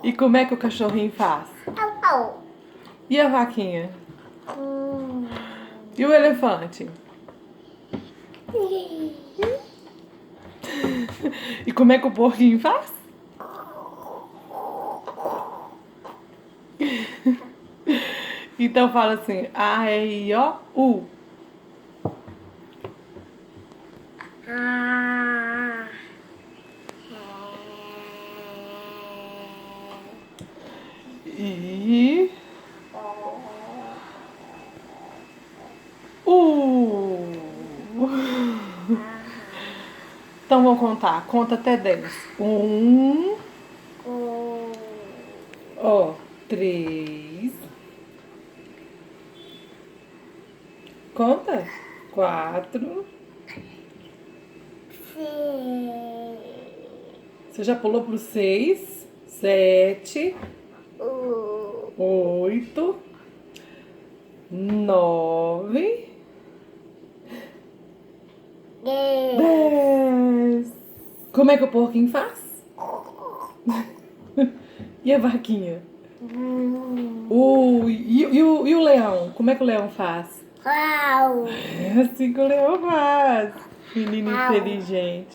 E como é que o cachorrinho faz? E a vaquinha? E o elefante? E como é que o porquinho faz? Então fala assim, A-R-I-O-U. I Então vamos contar. Conta até 10. 3. Conta. 4. Você já pulou pro 6. 7. 8. 9. 10. Como é que o porquinho faz? E a vaquinha? E o leão? Como é que o leão faz? É assim que o leão faz. Menino inteligente.